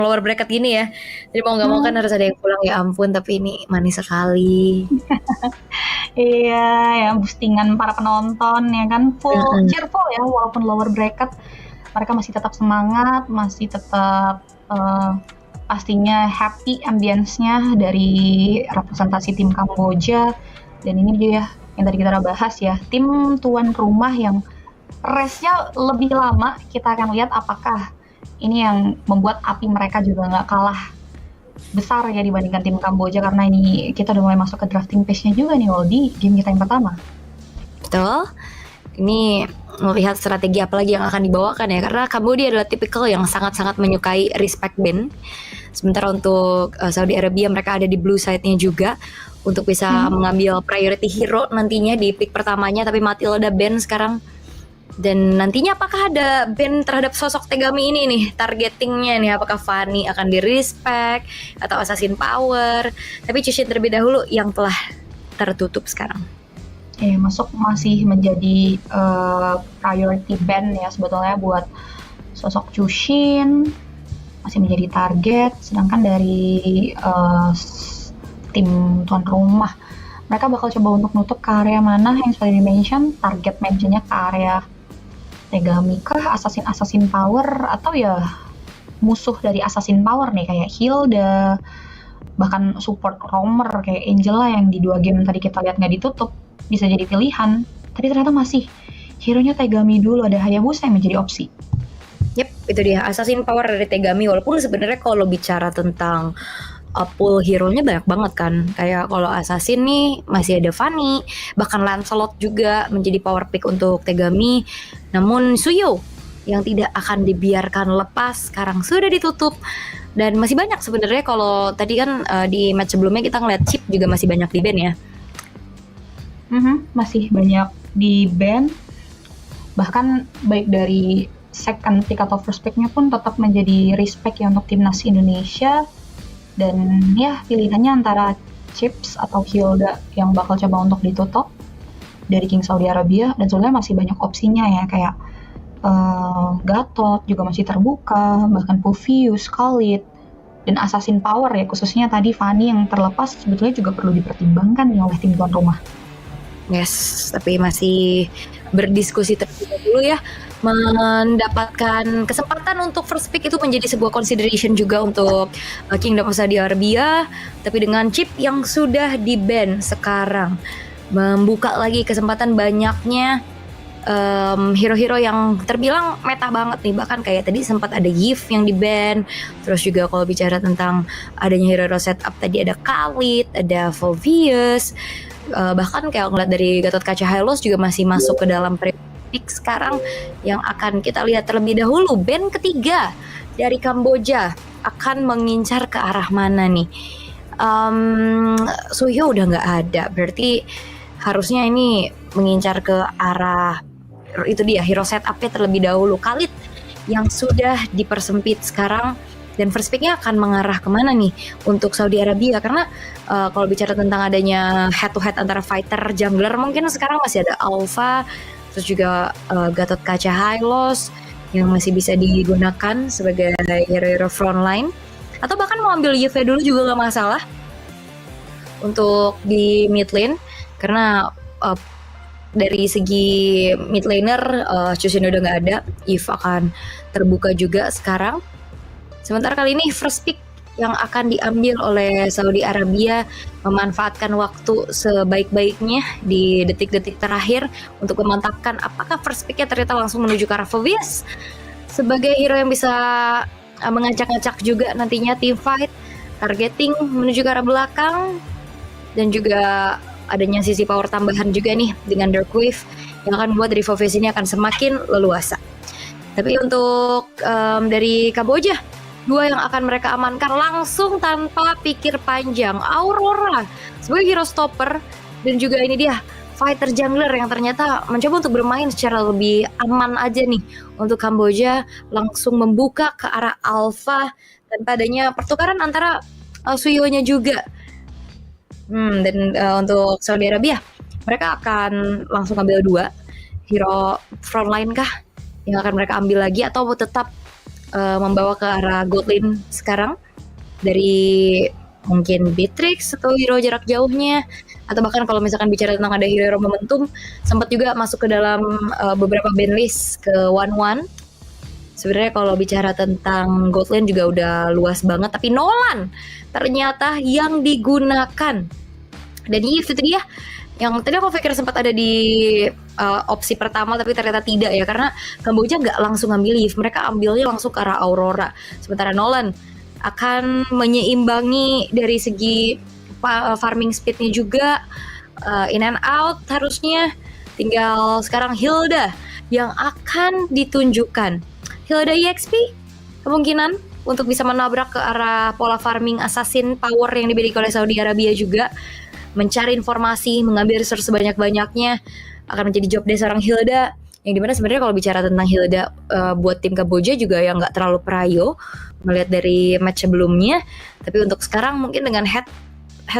lower bracket gini ya. Jadi mau nggak mau kan Hmm, harus ada yang pulang, ya ampun tapi ini manis sekali. iya, ya boostingan para penonton ya kan full Mm-mm. cheerful ya walaupun lower bracket mereka masih tetap semangat, masih tetap pastinya happy ambience-nya dari representasi tim Kamboja. Dan ini dia yang tadi kita udah bahas ya, tim tuan rumah yang race-nya lebih lama. Kita akan lihat apakah ini yang membuat api mereka juga nggak kalah besar ya dibandingkan tim Kamboja, karena ini kita udah mulai masuk ke drafting phase-nya juga nih Wal, di game kita yang pertama. Betul. Ini melihat strategi apa lagi yang akan dibawakan ya, karena Kambodia adalah tipikal yang sangat-sangat menyukai respect band. Sementara untuk Saudi Arabia mereka ada di blue side-nya juga untuk bisa Hmm. mengambil priority hero nantinya di pick pertamanya, tapi Matilda ban sekarang. Dan nantinya apakah ada ban terhadap sosok Tegami ini nih, targetingnya nih, apakah Fanny akan di respect atau Assassin Power. Tapi Cushin terlebih dahulu yang telah tertutup sekarang. Masuk masih menjadi priority band ya sebetulnya buat sosok Chushin, masih menjadi target. Sedangkan dari tim tuan rumah, mereka bakal coba untuk nutup ke area mana yang sudah di-mention, target mentionnya ke area Tegami kah, Assassin Power, atau ya musuh dari Assassin Power nih kayak Hilda, bahkan support roamer kayak Angela yang di 2 game tadi kita lihat nggak ditutup, bisa jadi pilihan. Tapi ternyata masih hero-nya Tegami dulu, ada Hayabusa yang menjadi opsi. Yep, itu dia Assassin Power dari Tegami. Walaupun sebenarnya kalau bicara tentang pool hero-nya banyak banget kan. Kayak kalau Assassin nih masih ada Fanny, bahkan Lancelot juga menjadi power pick untuk Tegami. Namun Suyo yang tidak akan dibiarkan lepas sekarang sudah ditutup. Dan masih banyak sebenarnya, kalau tadi kan di match sebelumnya kita ngeliat Chip juga masih banyak di ban ya. Masih banyak di ban, bahkan baik dari second pick atau first pick-nya pun tetap menjadi respect ya untuk timnas Indonesia. Dan ya pilihannya antara Chips atau Hilda yang bakal coba untuk ditutup dari King Saudi Arabia, dan sebenarnya masih banyak opsinya ya kayak Gatot juga masih terbuka, bahkan Puvius, Khalid, dan Assassin Power ya khususnya tadi Fanny yang terlepas sebetulnya juga perlu dipertimbangkan nih oleh tim tuan rumah. Yes, tapi masih berdiskusi terlebih dahulu ya. Mendapatkan kesempatan untuk first pick itu menjadi sebuah consideration juga untuk Kingdom of Saudi Arabia. Tapi dengan chip yang sudah di-ban sekarang, membuka lagi kesempatan banyaknya hero-hero yang terbilang meta banget nih. Bahkan kayak tadi sempat ada Yves yang di-ban. Terus juga kalau bicara tentang adanya hero-hero setup, tadi ada Khalid, ada Volvius. Bahkan kayak ngeliat dari Gatot Kaca Hylos juga masih masuk ke dalam pick sekarang, yang akan kita lihat terlebih dahulu. Band ketiga dari Kamboja akan mengincar ke arah mana nih? Suyo udah nggak ada, berarti harusnya ini mengincar ke arah itu dia hero setupnya terlebih dahulu. Khalid yang sudah dipersempit sekarang, dan first picknya akan mengarah kemana nih untuk Saudi Arabia? Karena kalau bicara tentang adanya head to head antara fighter jungler, mungkin sekarang masih ada Alpha, terus juga Gatot Kaca Hylos yang masih bisa digunakan sebagai hero-hero frontline, atau bahkan mau ambil Yuve dulu juga gak masalah untuk di mid lane, karena dari segi mid laner Chushin udah gak ada, Eve akan terbuka juga sekarang. Sementara kali ini first pick yang akan diambil oleh Saudi Arabia memanfaatkan waktu sebaik-baiknya di detik-detik terakhir untuk memantapkan apakah first picknya ternyata langsung menuju ke arah Volvius sebagai hero yang bisa mengacak-ngacak juga nantinya team fight, targeting menuju ke arah belakang, dan juga adanya sisi power tambahan juga nih dengan Dark Wave yang akan membuat dari Volvius ini akan semakin leluasa. Tapi untuk dari Kamboja, 2 yang akan mereka amankan langsung tanpa pikir panjang, Aurora sebagai hero stopper, dan juga ini dia fighter jungler yang ternyata mencoba untuk bermain secara lebih aman aja nih untuk Kamboja, langsung membuka ke arah Alpha tanpa adanya pertukaran antara Suyonya juga. Dan untuk Saudi Arabia, mereka akan langsung ambil 2 hero frontline kah yang akan mereka ambil lagi, atau tetap membawa ke arah gold lane sekarang dari mungkin Beatrix atau hero jarak jauhnya, atau bahkan kalau misalkan bicara tentang ada hero momentum, sempat juga masuk ke dalam beberapa band list ke One. Sebenarnya kalau bicara tentang gold lane juga udah luas banget, tapi Nolan ternyata yang digunakan. Dan itu dia yang tadi aku pikir sempat ada di opsi pertama, tapi ternyata tidak ya, karena Kamboja nggak langsung ngambil Eve, mereka ambilnya langsung ke arah Aurora. Sementara Nolan akan menyeimbangi dari segi farming speednya juga, in and out harusnya. Tinggal sekarang Hilda yang akan ditunjukkan. Hilda EXP kemungkinan untuk bisa menabrak ke arah pola farming assassin power yang dimiliki oleh Saudi Arabia juga. Mencari informasi, mengambil resource sebanyak-banyaknya akan menjadi job desk seorang Hilda. Yang dimana sebenarnya kalau bicara tentang Hilda buat tim Kamboja juga yang nggak terlalu prayo melihat dari match sebelumnya. Tapi untuk sekarang mungkin dengan head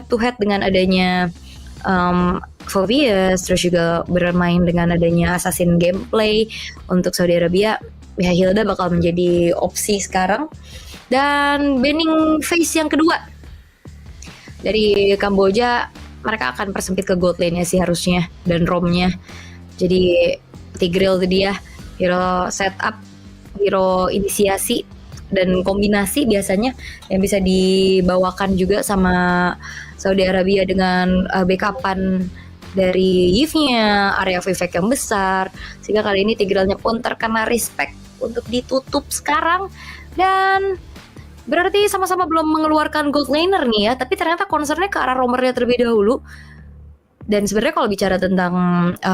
to head dengan adanya Phoveus, terus juga bermain dengan adanya assassin gameplay untuk Saudi Arabia, ya Hilda bakal menjadi opsi sekarang. Dan banning phase yang kedua dari Kamboja, mereka akan persempit ke gold lane-nya sih harusnya, dan romnya. Jadi Tigreal tadi ya, hero setup, hero inisiasi, dan kombinasi biasanya yang bisa dibawakan juga sama Saudi Arabia dengan backupan dari Yves-nya, area of effect yang besar, sehingga kali ini Tigreal-nya pun terkena respect untuk ditutup sekarang. Dan berarti sama-sama belum mengeluarkan gold laner nih ya, tapi ternyata concernnya ke arah roamernya terlebih dahulu. Dan sebenarnya kalau bicara tentang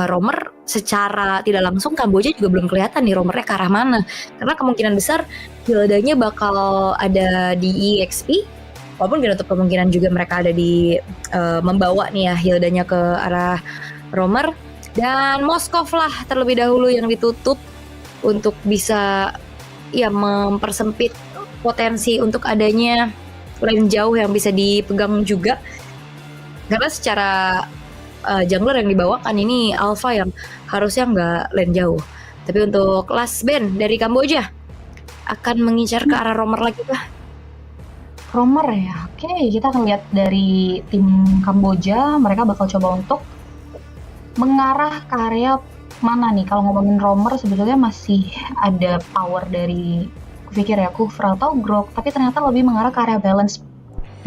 roamer secara tidak langsung, Kamboja juga belum kelihatan nih roamernya ke arah mana, karena kemungkinan besar Hildanya bakal ada di EXP, walaupun gak nutup kemungkinan juga mereka ada di membawa nih ya Hildanya ke arah roamer. Dan Moskov lah terlebih dahulu yang ditutup untuk bisa ya mempersempit potensi untuk adanya lane jauh yang bisa dipegang juga, karena secara jungler yang dibawakan ini alpha yang harusnya nggak lane jauh. Tapi untuk last band dari Kamboja akan mengincar ke arah roamer lagi kah? Roamer ya, oke, kita akan lihat dari tim Kamboja, mereka bakal coba untuk mengarah ke area mana nih. Kalau ngomongin roamer sebetulnya masih ada power dari, pikir ya, Kufra atau Grok, tapi ternyata lebih mengarah ke area balance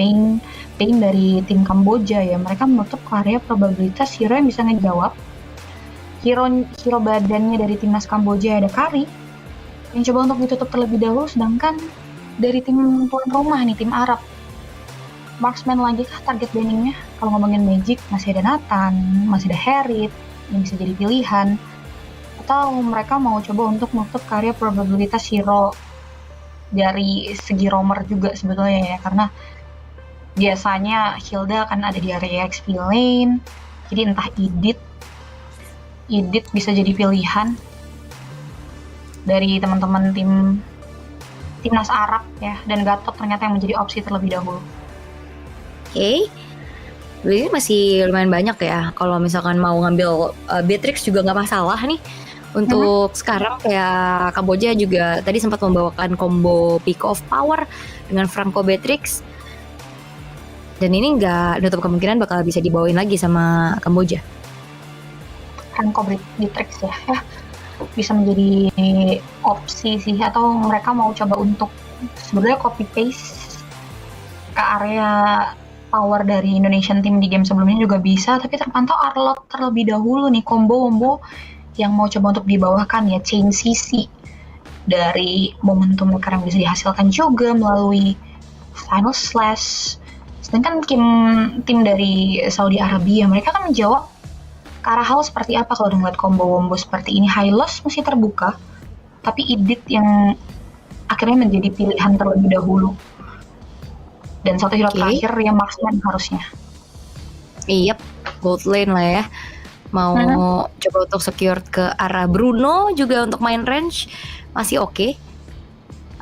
pain dari tim Kamboja ya. Mereka menutup ke area probabilitas hero yang bisa ngejawab. Hero badannya dari timnas Kamboja ada Kari yang coba untuk ditutup terlebih dahulu, sedangkan dari tim tuan rumah nih, tim Arab, marksman lagi kah target banningnya? Kalau ngomongin Magic masih ada Nathan, masih ada Harriet yang bisa jadi pilihan, atau mereka mau coba untuk menutup ke area probabilitas hero dari segi roamer juga sebetulnya ya, karena biasanya Hilda kan ada di area XP lane, jadi entah Edit bisa jadi pilihan dari teman-teman timnas Arab ya, dan Gatot ternyata yang menjadi opsi terlebih dahulu. Oke. Ini masih lumayan banyak ya. Kalau misalkan mau ngambil Beatrix juga nggak masalah nih. Untuk sekarang kayak Kamboja juga tadi sempat membawakan combo Peak of Power dengan Franco Beatrix. Dan ini nggak nutup kemungkinan bakal bisa dibawain lagi sama Kamboja. Franco Beatrix ya, bisa menjadi opsi sih. Atau mereka mau coba untuk sebenarnya copy paste ke area power dari Indonesian team di game sebelumnya juga bisa, tapi terpantau Arlot terlebih dahulu nih, combo yang mau coba untuk dibawakan ya, chain CC dari momentum mereka yang bisa dihasilkan juga melalui Final Slash. Sedangkan tim dari Saudi Arabia, mereka kan menjawab ke arah hal seperti apa kalau ngeliat combo seperti ini. High Loss masih terbuka, tapi Edit yang akhirnya menjadi pilihan terlebih dahulu. Dan satu hero terakhir yang marksman harusnya. Iya, gold lane lah ya. Mau coba untuk secure ke arah Bruno juga untuk main range masih oke.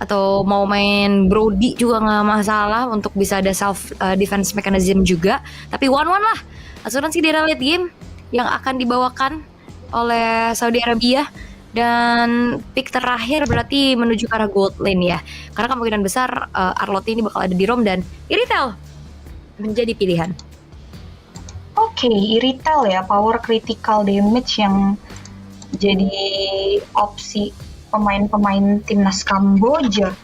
Atau mau main Brody juga nggak masalah untuk bisa ada self defense mechanism juga. Tapi one lah asuransi di late game yang akan dibawakan oleh Saudi Arabia. Dan pick terakhir berarti menuju ke arah gold lane ya. Karena kemungkinan besar Arlott ini bakal ada di ROM dan Irithel menjadi pilihan. Oke, Irithel ya, power critical damage yang jadi opsi pemain-pemain timnas Kamboja.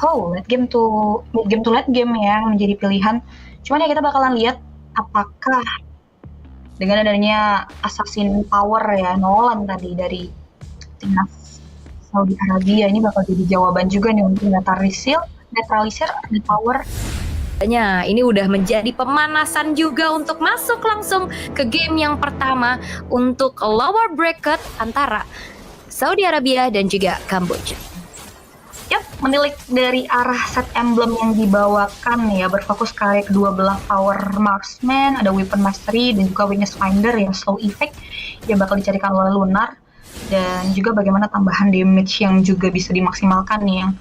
Late game to late game ya menjadi pilihan. Cuman ya kita bakalan lihat apakah dengan adanya assassin power ya Nolan tadi dari timnas Saudi Arabia ini bakal jadi jawaban juga nih untuk netralisir the power. Ini udah menjadi pemanasan juga untuk masuk langsung ke game yang pertama untuk lower bracket antara Saudi Arabia dan juga Kamboja. Menilik dari arah set emblem yang dibawakan ya, berfokus ke kedua belah power marksman, ada weapon mastery dan juga weakness finder yang slow effect yang bakal dicarikan oleh Lunar, dan juga bagaimana tambahan damage yang juga bisa dimaksimalkan nih, yang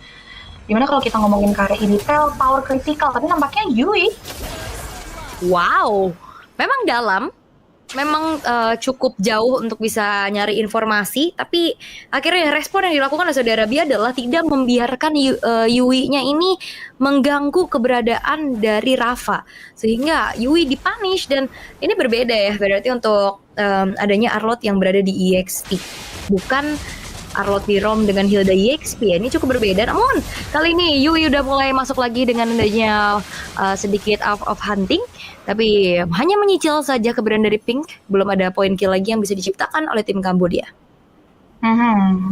dimana kalau kita ngomongin ke arah Irithel power critical tapi nampaknya Yui. Wow, memang dalam, memang cukup jauh untuk bisa nyari informasi, tapi akhirnya respon yang dilakukan oleh Saudi Arabia adalah tidak membiarkan Yui-nya ini mengganggu keberadaan dari Rafa, sehingga Yui dipunish. Dan ini berbeda ya, berarti untuk adanya Arlott yang berada di EXP, bukan Arlott di ROM dengan Hilda EXP ya. Ini cukup berbeda. Namun kali ini Yui udah mulai masuk lagi dengan adanya sedikit out of hunting, tapi hanya menyicil saja keberadaan dari Pink. Belum ada poin kill lagi yang bisa diciptakan oleh tim Kamboja.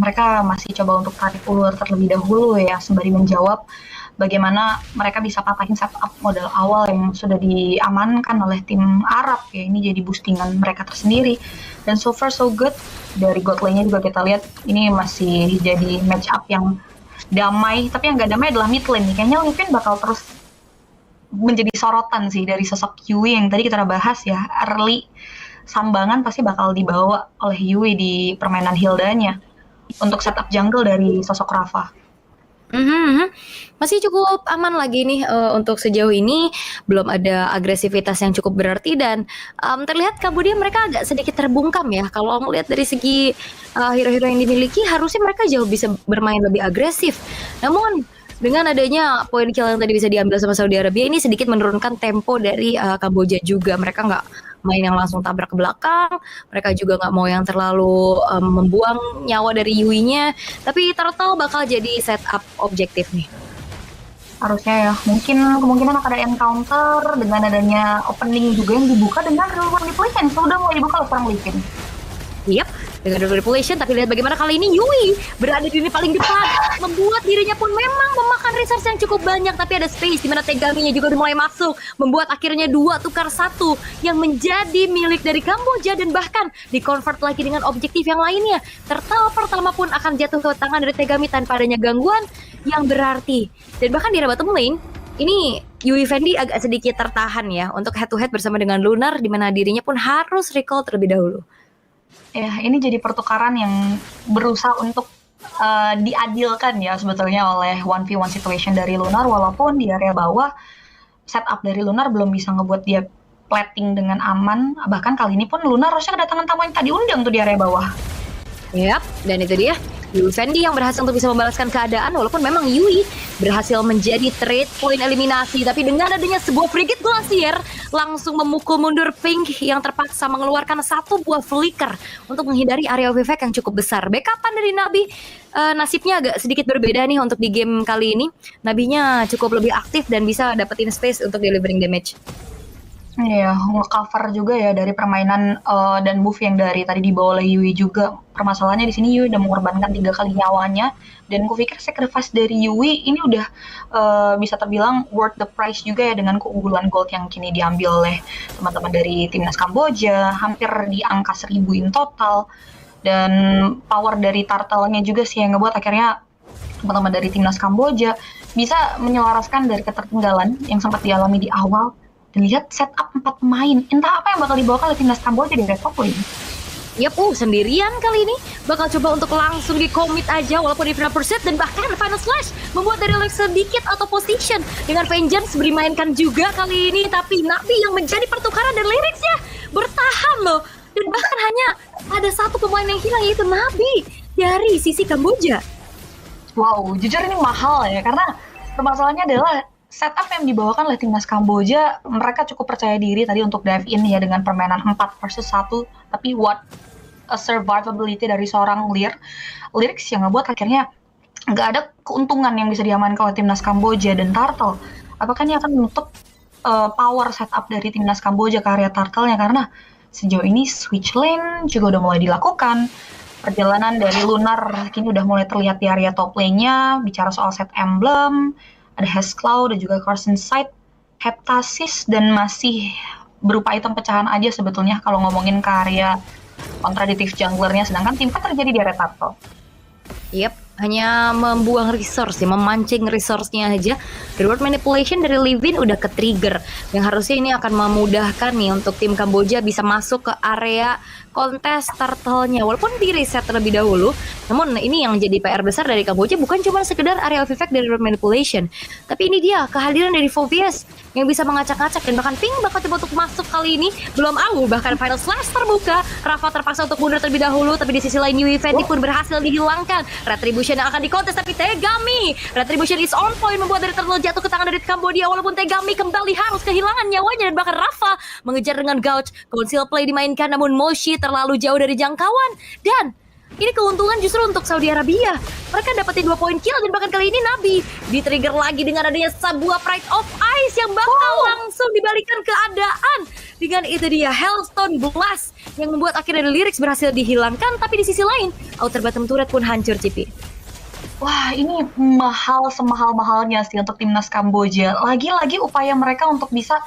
Mereka masih coba untuk tarik ulur terlebih dahulu ya, sembari menjawab bagaimana mereka bisa patahin setup modal awal yang sudah diamankan oleh tim Arab ya. Ini jadi boostingan mereka tersendiri. Dan so far so good. Dari god lane-nya juga kita lihat ini masih jadi match up yang damai. Tapi yang gak damai adalah mid lane nih. Kayaknya Livin bakal terus menjadi sorotan sih dari sosok Yui yang tadi kita bahas ya. Early sambangan pasti bakal dibawa oleh Yui di permainan Hildanya untuk setup jungle dari sosok Rafa. Masih cukup aman lagi nih untuk sejauh ini, belum ada agresivitas yang cukup berarti, dan terlihat Kamboja mereka agak sedikit terbungkam ya. Kalau melihat dari segi hero-hero yang dimiliki, harusnya mereka jauh bisa bermain lebih agresif. Namun dengan adanya poin kill yang tadi bisa diambil sama Saudi Arabia, ini sedikit menurunkan tempo dari Kamboja juga. Mereka nggak main yang langsung tabrak ke belakang, mereka juga nggak mau yang terlalu membuang nyawa dari Yui-nya, tapi Turtle bakal jadi setup objektif nih. Harusnya ya, kemungkinan akan ada encounter dengan adanya opening juga yang dibuka dengan real manipulation. Sudah mulai dibuka oleh seorang Livin. Yap, dengan manipulation, tapi lihat bagaimana kali ini Yui berada di lini paling depan, membuat dirinya pun memang memakan resource yang cukup banyak, tapi ada space di mana Tegaminya juga udah mulai masuk, membuat akhirnya 2 tukar 1 yang menjadi milik dari Kamboja, dan bahkan di-convert lagi dengan objektif yang lainnya. Turtle pertama pun akan jatuh ke tangan dari Tegami tanpa adanya gangguan yang berarti. Dan bahkan di arah bottom lane, ini Yui Fendi agak sedikit tertahan ya untuk head to head bersama dengan Lunar, di mana dirinya pun harus recall terlebih dahulu. Ya, ini jadi pertukaran yang berusaha untuk diadilkan ya sebetulnya oleh 1v1 situation dari Lunar, walaupun di area bawah setup dari Lunar belum bisa ngebuat dia plating dengan aman. Bahkan kali ini pun Lunar harusnya kedatangan tamu yang tadi undang tuh di area bawah. Yap, dan itu dia Yui Fendi yang berhasil untuk bisa membalaskan keadaan, walaupun memang Yui berhasil menjadi trade point eliminasi, tapi dengan adanya sebuah frigate glacier langsung memukul mundur Pink yang terpaksa mengeluarkan 1 buah flicker untuk menghindari area of effect yang cukup besar. Backupan dari Nabi nasibnya agak sedikit berbeda nih untuk di game kali ini. Nabinya cukup lebih aktif dan bisa dapetin space untuk delivering damage. Iya, nge-cover juga ya dari permainan dan move yang dari tadi dibawa oleh Yui juga. Permasalahannya di sini Yui udah mengorbankan 3 kali nyawanya, dan gue pikir sacrifice dari Yui ini udah bisa terbilang worth the price juga ya, dengan keunggulan gold yang kini diambil oleh teman-teman dari timnas Kamboja, hampir di angka 1000 in total. Dan power dari Turtle-nya juga sih yang ngebuat akhirnya teman-teman dari timnas Kamboja bisa menyelaraskan dari ketertinggalan yang sempat dialami di awal. Dan lihat setup 4 pemain, entah apa yang bakal dibawa oleh timnas Kamboja di red top lane. Yap, sendirian kali ini bakal coba untuk langsung di-commit aja walaupun di final pursuit, dan bahkan final slash membuat dari Lex sedikit auto position dengan Vengeance dimainkan juga kali ini, tapi Nabi yang menjadi pertukaran dan Lyricsnya bertahan loh, dan bahkan hanya ada 1 pemain yang hilang, yaitu Nabi dari sisi Kamboja. Wow, jujur ini mahal ya, karena permasalahannya adalah setup yang dibawakan oleh timnas Kamboja, mereka cukup percaya diri tadi untuk dive in ya dengan permainan 4 versus 1, tapi what a survivability dari seorang Lyrics yang ngebuat akhirnya nggak ada keuntungan yang bisa diamankan oleh timnas Kamboja dan Turtle. Apakah ini akan menutup power setup dari timnas Kamboja ke area Turtle-nya, karena sejauh ini switch lane juga udah mulai dilakukan. Perjalanan dari Lunar kini udah mulai terlihat di area top lane-nya. Bicara soal set emblem, ada Hexclaw dan juga Carson Sight, Heptasis, dan masih berupa item pecahan aja sebetulnya kalau ngomongin ke area kontradiktif junglernya, sedangkan tim fight terjadi di area Turtle. Yep, hanya membuang resource ya, memancing resource-nya aja. Reward manipulation dari Livin udah ke trigger, yang harusnya ini akan memudahkan nih untuk tim Kamboja bisa masuk ke area kontes Turtle-nya walaupun di reset terlebih dahulu. Namun ini yang jadi PR besar dari Kamboja bukan cuma sekedar area of effect dari reward manipulation, tapi ini dia kehadiran dari Phoveus yang bisa mengacak-acak, dan bahkan Pink bakal coba untuk masuk kali ini. Belum bahkan final slash terbuka, Rafa terpaksa untuk mundur terlebih dahulu, tapi di sisi lain Yui Fenty pun berhasil dihilangkan. Retribution yang akan dikontes, tapi Tegami Retribution is on point membuat dari Turtle jatuh ke tangan dari Kamboja, walaupun Tegami kembali harus kehilangan nyawanya, dan bahkan Rafa mengejar dengan gouge. Conceal play dimainkan, namun Moshi terlalu jauh dari jangkauan, dan ini keuntungan justru untuk Saudi Arabia. Mereka dapetin 2 poin kill, dan bahkan kali ini Nabi di-trigger lagi dengan adanya sebuah Pride of Ice yang bakal langsung dibalikan keadaan. Dengan itu dia Hellstone Blast yang membuat akhirnya Lyrics berhasil dihilangkan, tapi di sisi lain outer bottom turret pun hancur, Cipi. Wah, ini mahal semahal-mahalnya sih untuk timnas Kamboja. Lagi-lagi upaya mereka untuk bisa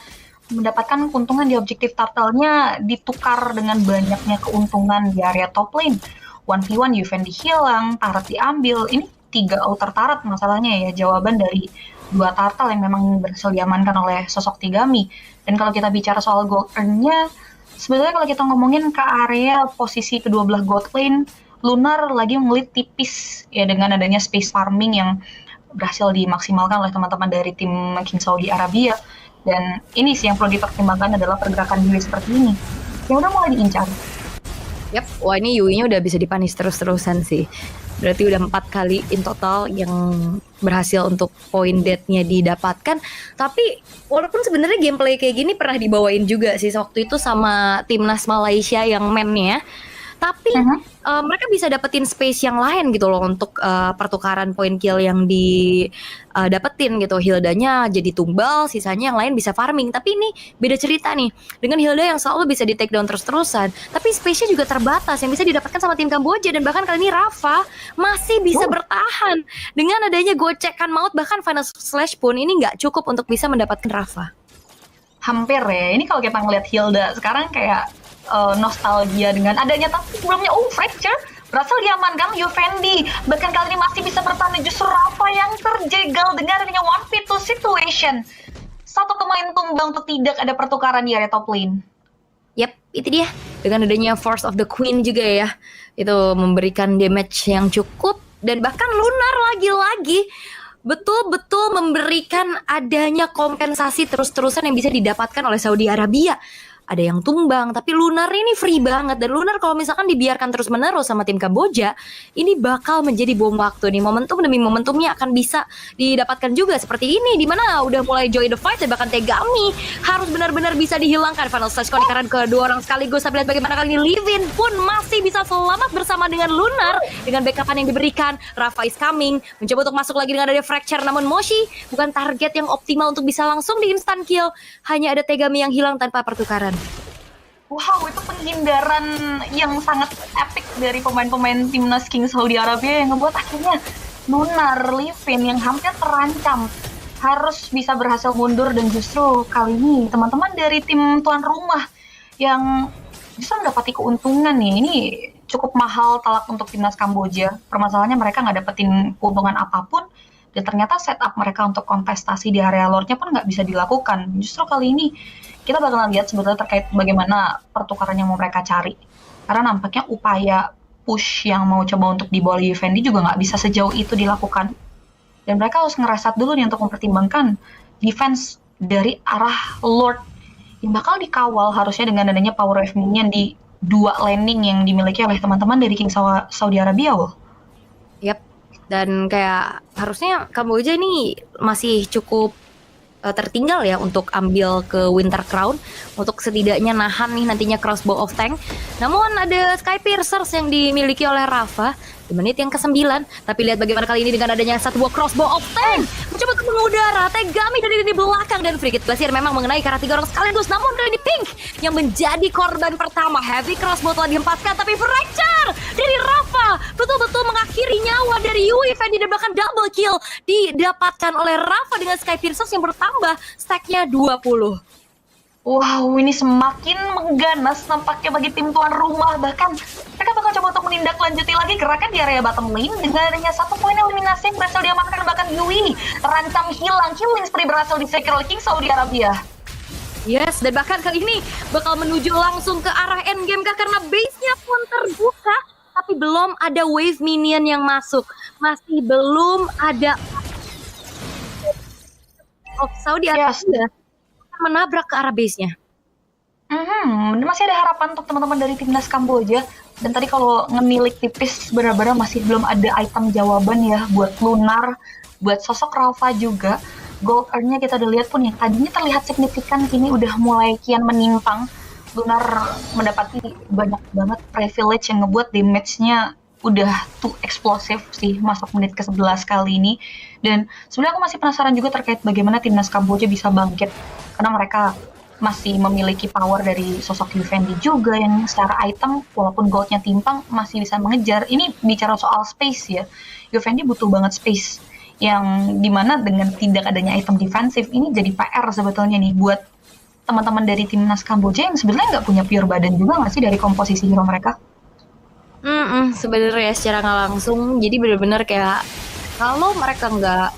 mendapatkan keuntungan di objektif Turtle-nya ditukar dengan banyaknya keuntungan di area top lane. 1v1 Yufendi hilang, turret diambil. Ini 3 outer turret masalahnya ya, jawaban dari 2 turtle yang memang berhasil diamankan oleh sosok Tegami. Dan kalau kita bicara soal gold earn-nya, sebetulnya kalau kita ngomongin ke area posisi kedua belah gold lane, Lunar lagi ngelit tipis ya dengan adanya space farming yang berhasil dimaksimalkan oleh teman-teman dari tim King Saudi Arabia. Dan ini sih yang perlu dipertimbangkan adalah pergerakan Yui seperti ini yang udah mulai diincar. Yap, wah ini Yui-nya udah bisa dipanis terus-terusan sih. Berarti udah 4 kali in total yang berhasil untuk point death-nya didapatkan. Tapi walaupun sebenarnya gameplay kayak gini pernah dibawain juga sih waktu itu sama timnas Malaysia yang men-nya. Tapi mereka bisa dapetin space yang lain gitu loh untuk pertukaran point kill yang didapetin gitu. Hildanya jadi tumbal, sisanya yang lain bisa farming. Tapi ini beda cerita nih. Dengan Hilda yang selalu bisa di take down terus-terusan, tapi space-nya juga terbatas yang bisa didapatkan sama tim Kamboja. Dan bahkan kali ini Rafa masih bisa bertahan. Dengan adanya gocekan maut, bahkan final slash pun ini nggak cukup untuk bisa mendapatkan Rafa. Hampir ya. Ini kalau kita ngeliat Hilda sekarang kayak nostalgia dengan adanya, tapi sebelumnya Fracture berhasil diamankan Yufendi. Bahkan kali ini masih bisa bertahan, justru Rafa yang terjegal dengan adanya 1v2 situation. Satu pemain tumbang untuk tidak ada pertukaran di area top lane. Yap, itu dia. Dengan adanya Force of the Queen juga ya, itu memberikan damage yang cukup. Dan bahkan Lunar lagi-lagi betul-betul memberikan adanya kompensasi terus-terusan yang bisa didapatkan oleh Saudi Arabia. Ada yang tumbang, tapi Lunar ini free banget. Dan Lunar kalau misalkan dibiarkan terus-menerus sama tim Kamboja, ini bakal menjadi bom waktu nih. Momentum demi momentumnya akan bisa didapatkan juga seperti ini, dimana udah mulai join the fight, dan bahkan Tegami harus benar-benar bisa dihilangkan. Final slash konekaran kedua orang sekaligus. Tapi lihat bagaimana kali ini Livin pun masih bisa selamat bersama dengan Lunar dengan backupan yang diberikan. Rafa is coming, mencoba untuk masuk lagi dengan ada fracture, namun Moshi bukan target yang optimal untuk bisa langsung di instant kill. Hanya ada Tegami yang hilang tanpa pertukaran. Wow, itu penghindaran yang sangat epic dari pemain-pemain timnas King Saudi Arabia yang ngebuat akhirnya Lunar, Livin yang hampir terancam harus bisa berhasil mundur. Dan justru kali ini teman-teman dari tim tuan rumah yang justru mendapati keuntungan nih. Ini cukup mahal telak untuk timnas Kamboja. Permasalahannya mereka nggak dapetin keuntungan apapun, dan ternyata setup mereka untuk kontestasi di area lore-nya pun nggak bisa dilakukan. Justru kali ini kita bakalan lihat sebetulnya terkait bagaimana pertukaran yang mau mereka cari. Karena nampaknya upaya push yang mau coba untuk dibawa Yufendi juga nggak bisa sejauh itu dilakukan. Dan mereka harus ngerasat dulu nih untuk mempertimbangkan defense dari arah Lord yang bakal dikawal harusnya dengan adanya power of minion di 2 landing yang dimiliki oleh teman-teman dari King Saudi Arabia. Yap. Dan kayak harusnya Kamboja ini masih cukup tertinggal ya untuk ambil ke Winter Crown untuk setidaknya nahan nih nantinya Crossbow of Tank. Namun ada Sky Piercers yang dimiliki oleh Rafa di menit yang ke-9. Tapi lihat bagaimana kali ini dengan adanya satu buah Crossbow of Tank mencoba untuk mengudara. Tegami dari di belakang dan Frigate Glacier memang mengenai karena 3 orang sekaligus. Namun dari Pink yang menjadi korban pertama. Heavy Crossbow telah dihempaskan tapi fracture dari Rafa betul-betul mengakhiri nyawa dari Yui Fendi dan bahkan double kill didapatkan oleh Rafa dengan Sky Piercers yang bertambah stacknya 20. Wow, ini semakin mengganas nampaknya bagi tim tuan rumah. Bahkan mereka bakal coba untuk menindaklanjuti lagi gerakan di area bottom lane dengan adanya 1 poin eliminasi yang berhasil diamankan. Bahkan Yui terancam hilang. Killing spree berhasil disecure oleh King Saudi Arabia. Yes, dan bahkan kali ini bakal menuju langsung ke arah endgame kah karena base-nya pun terbuka. Tapi belum ada wave minion yang masuk. Masih belum ada Saudi Arabia menabrak ke arah base-nya. Masih ada harapan untuk teman-teman dari timnas Kamboja. Dan tadi kalau ngemilik tipis benar-benar masih belum ada item jawaban ya buat Lunar, buat sosok Rafa juga. Gold earn-nya kita udah lihat pun yang tadinya terlihat signifikan kini udah mulai kian menyimpang. Lunar mendapati banyak banget privilege yang ngebuat damage-nya udah too eksplosif sih masuk menit ke-11 kali ini. Dan sebenarnya aku masih penasaran juga terkait bagaimana timnas Kamboja bisa bangkit karena mereka masih memiliki power dari sosok Yufendi juga yang secara item walaupun goldnya timpang masih bisa mengejar. Ini bicara soal space ya, Yufendi butuh banget space yang dimana dengan tidak adanya item defensif ini jadi PR sebetulnya nih buat teman-teman dari timnas Kamboja yang sebenarnya nggak punya pure badan juga nggak sih dari komposisi hero mereka? Sebenarnya secara nggak langsung, jadi benar-benar kayak kalau mereka nggak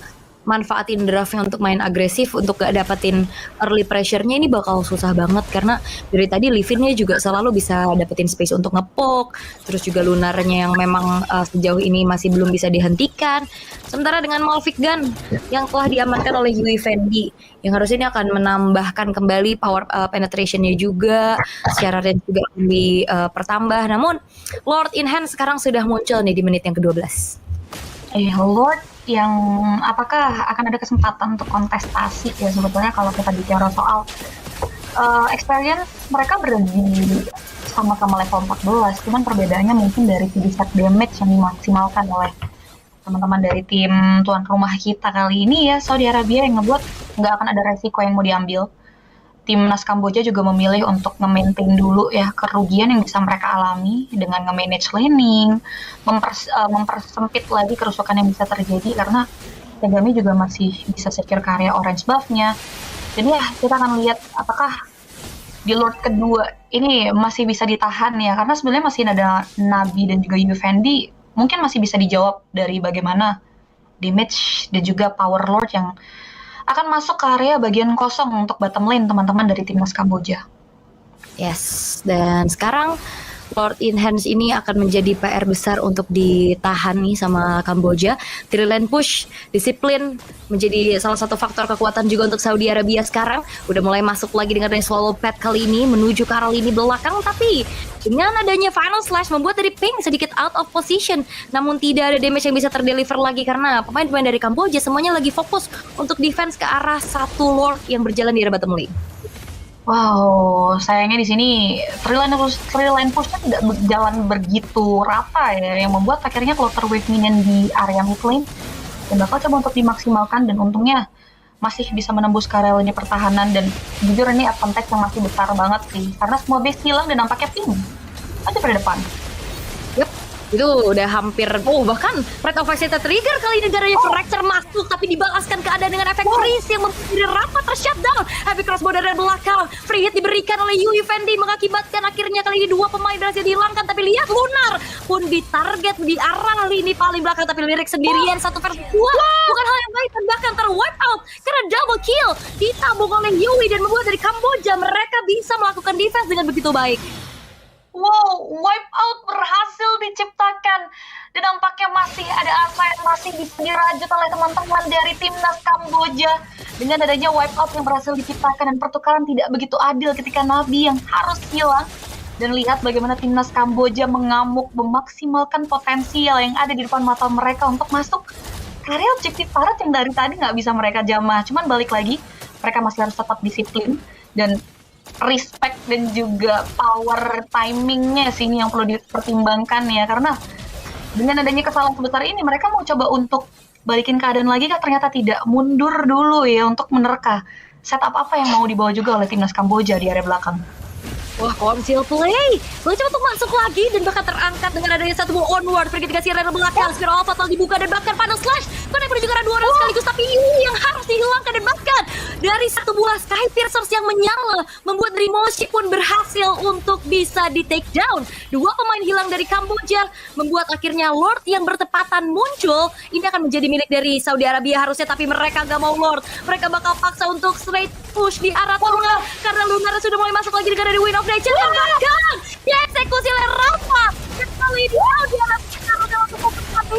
manfaatin draftnya untuk main agresif untuk gak dapetin early pressure-nya ini bakal susah banget karena dari tadi Livin-nya juga selalu bisa dapetin space untuk ngepok, terus juga Lunarnya yang memang sejauh ini masih belum bisa dihentikan. Sementara dengan Malphite Gun yang telah diamankan oleh Yui Fendi yang harusnya ini akan menambahkan kembali power penetration-nya juga, secara range juga akan dipertambah. Namun Lord in Hand sekarang sudah muncul nih di menit yang ke-12. Lord yang apakah akan ada kesempatan untuk kontestasi ya sebetulnya kalau kita bicara soal experience mereka berada di sama-sama level 14, cuman perbedaannya mungkin dari segi set damage yang dimaksimalkan oleh teman-teman dari tim tuan rumah kita kali ini ya Saudi Arabia yang ngebuat nggak akan ada resiko yang mau diambil. Timnas Kamboja juga memilih untuk nge-maintain dulu ya kerugian yang bisa mereka alami dengan nge-manage laning, mempersempit lagi kerusakan yang bisa terjadi karena Tegami juga masih bisa secure karya orange buff-nya. Jadi ya kita akan lihat apakah di Lord kedua ini masih bisa ditahan ya karena sebenarnya masih ada Nabi dan juga Yufendi mungkin masih bisa dijawab dari bagaimana damage dan juga power Lord yang akan masuk ke area bagian kosong untuk bottom lane teman-teman dari timnas Kamboja. Yes, dan sekarang Lord in Hands ini akan menjadi PR besar untuk ditahan nih sama Kamboja. 3 lane push, disiplin menjadi salah satu faktor kekuatan juga untuk Saudi Arabia sekarang. Udah mulai masuk lagi dengan swallow pad kali ini menuju ke arah lini belakang, tapi dengan adanya final slash membuat dari Pink sedikit out of position. Namun tidak ada damage yang bisa terdeliver lagi karena pemain-pemain dari Kamboja semuanya lagi fokus untuk defense ke arah satu Lord yang berjalan di area bottom lane. Wow, sayangnya di sini three line push-nya tidak berjalan begitu rata ya, yang membuat akhirnya Clover Wave minion di area mid lane dan bakal coba untuk dimaksimalkan dan untungnya masih bisa menembus ke area lini pertahanan dan jujur ini advantage yang masih besar banget sih karena semua base hilang dan nampaknya Pink aja pada depan. Yup, itu udah hampir, bahkan Red of Ice trigger kali ini negaranya fracture masuk tapi dibalaskan keadaan dengan efek freeze yang membuat diri Rafa ter-shutdown. Heavy crossbow dari belakang, free hit diberikan oleh Yui Fendi mengakibatkan akhirnya kali ini 2 pemain berhasil dihilangkan. Tapi lihat Lunar pun ditarget di arah lini paling belakang tapi Lirik sendirian 1 versus 2. Bukan hal yang baik dan bahkan ter-wipe out karena double kill ditabung oleh Yui dan membuat dari Kamboja mereka bisa melakukan defense dengan begitu baik. Wow, wipe out berhasil diciptakan dan nampaknya masih ada asa yang masih bisa dirajut oleh teman-teman dari timnas Kamboja dengan adanya wipe out yang berhasil diciptakan dan pertukaran tidak begitu adil ketika Nabi yang harus hilang dan lihat bagaimana timnas Kamboja mengamuk memaksimalkan potensial yang ada di depan mata mereka untuk masuk ke area objektif barat yang dari tadi nggak bisa mereka jamah. Cuman balik lagi, mereka masih harus tetap disiplin dan respect dan juga power timingnya sih ini yang perlu dipertimbangkan ya, karena dengan adanya kesalahan sebesar ini mereka mau coba untuk balikin keadaan lagi kan ternyata tidak, mundur dulu ya untuk menerka setup apa yang mau dibawa juga oleh timnas Kamboja di area belakang. Wah, Konsil play. Mencoba untuk masuk lagi dan bahkan terangkat dengan adanya satu ball onward. Pergi dikasih area belakang. Spiral Fatal dibuka dan bahkan final slash. Connect menuju ke arah 2 orang sekaligus. Tapi ini yang harus dihilangkan dan bahkan dari satu buah Sky Piercers yang menyala membuat Rimoshi pun berhasil untuk bisa di take down. 2 pemain hilang dari Kamboja membuat akhirnya Lord yang bertepatan muncul. Ini akan menjadi milik dari Saudi Arabia harusnya, tapi mereka gak mau Lord. Mereka bakal paksa untuk straight push di arah Lunar karena Lunar sudah mulai masuk lagi negara di Win of Nature dan bahkan dieksekusi oleh Rafa. Dan kali ini Saudi Arabia dalam cukup satu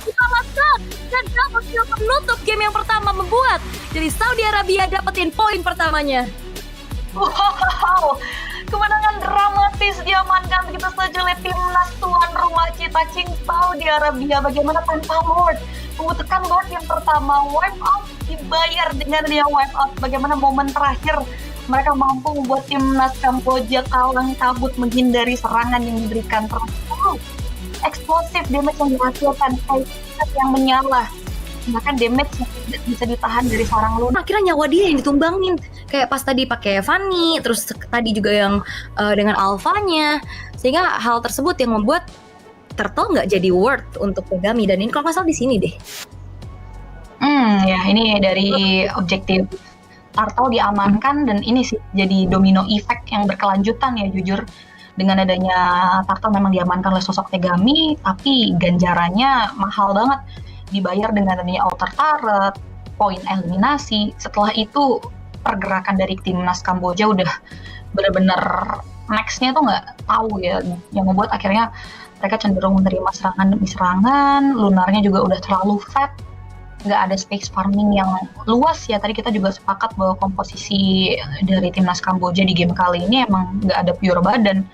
dikalahkan dan double kill menutup game yang pertama membuat jadi Saudi Arabia dapetin poin pertamanya. Wow, kemenangan dramatis diamankan begitu saja oleh timnas tuan rumah Cita-Cing Saudi Arabia. Bagaimana tanpa Lord membutuhkan Lord yang pertama, wipe out dibayar dengan dia wipe out. Bagaimana momen terakhir mereka mampu membuat timnas Kamboja kalang kabut menghindari serangan yang diberikan. Terus eksplosif damage yang dihasilkan, yang menyala, bahkan damage yang tidak bisa ditahan dari seorang Lunar. Akhirnya nyawa dia yang ditumbangin. Kayak pas tadi pakai Fanny, terus tadi juga yang dengan Alphanya. Sehingga hal tersebut yang membuat Turtle nggak jadi worth untuk Kogami. Dan ini kalau nggak salah di sini deh. Ya ini dari objektif Turtle diamankan dan ini sih jadi domino effect yang berkelanjutan ya jujur. Dengan adanya Turtle memang diamankan oleh sosok Tegami, tapi ganjarannya mahal banget. Dibayar dengan adanya outer turret, poin eliminasi. Setelah itu pergerakan dari timnas Kamboja udah benar-benar next-nya tuh nggak tahu ya, yang membuat akhirnya mereka cenderung menerima serangan demi serangan. Lunarnya juga udah terlalu fat, nggak ada space farming yang luas ya. Tadi kita juga sepakat bahwa komposisi dari timnas Kamboja di game kali ini emang nggak ada pure badan,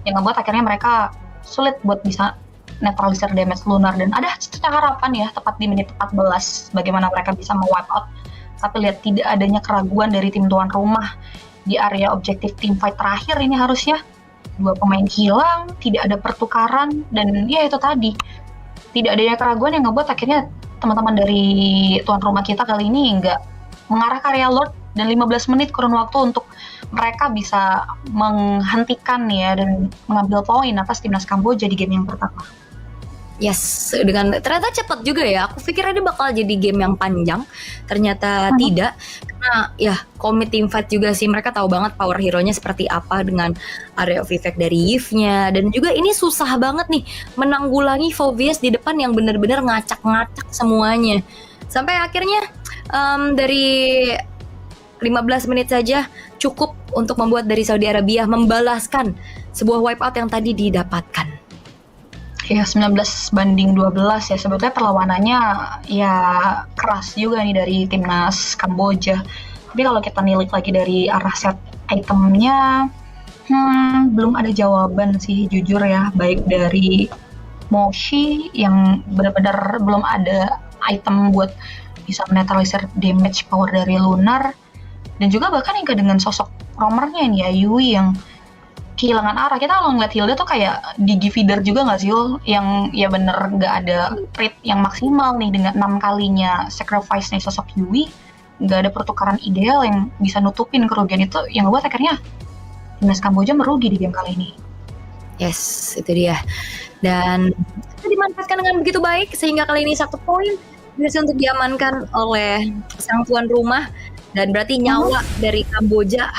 yang membuat akhirnya mereka sulit buat bisa neutralisir damage Lunar. Dan ada harapan ya tepat di menit 14 bagaimana mereka bisa me-wipe out, tapi lihat tidak adanya keraguan dari tim tuan rumah di area objektif team fight terakhir ini. Harusnya 2 pemain hilang, tidak ada pertukaran, dan ya itu tadi tidak adanya keraguan yang ngebuat akhirnya teman-teman dari tuan rumah kita kali ini nggak mengarah ke area Lord, dan 15 menit kurun waktu untuk mereka bisa menghentikan ya dan mengambil poin atas timnas Kamboja di game yang pertama. Yes, dengan ternyata cepat juga ya. Aku pikir ini bakal jadi game yang panjang, ternyata tidak. Karena ya komit team fight juga sih, mereka tahu banget power hero-nya seperti apa dengan area of effect dari Yves-nya. Dan juga ini susah banget nih menanggulangi Fovius di depan yang benar-benar ngacak-ngacak semuanya. Sampai akhirnya dari 15 menit saja cukup untuk membuat dari Saudi Arabia membalaskan sebuah wipeout yang tadi didapatkan. Ya 19-12 ya, sebetulnya perlawanannya ya keras juga nih dari timnas Kamboja. Tapi kalau kita nilik lagi dari arah set itemnya, belum ada jawaban sih jujur ya, baik dari Moshi yang benar-benar belum ada item buat bisa menetralisir damage power dari Lunar, dan juga bahkan hingga dengan sosok roamernya ini ya Yui yang kehilangan arah. Kita kalau ngeliat Hilda tuh kayak Digi feeder juga nggak sih, yang ya bener nggak ada crit yang maksimal nih dengan 6 kalinya sacrifice nih sosok Yui, nggak ada pertukaran ideal yang bisa nutupin kerugian itu, yang buat akhirnya timnas Kamboja merugi di game kali ini. Yes, itu dia. Dan itu dimanfaatkan dengan begitu baik sehingga kali ini 1 poin berhasil untuk diamankan oleh sang tuan rumah, dan berarti nyawa dari Kamboja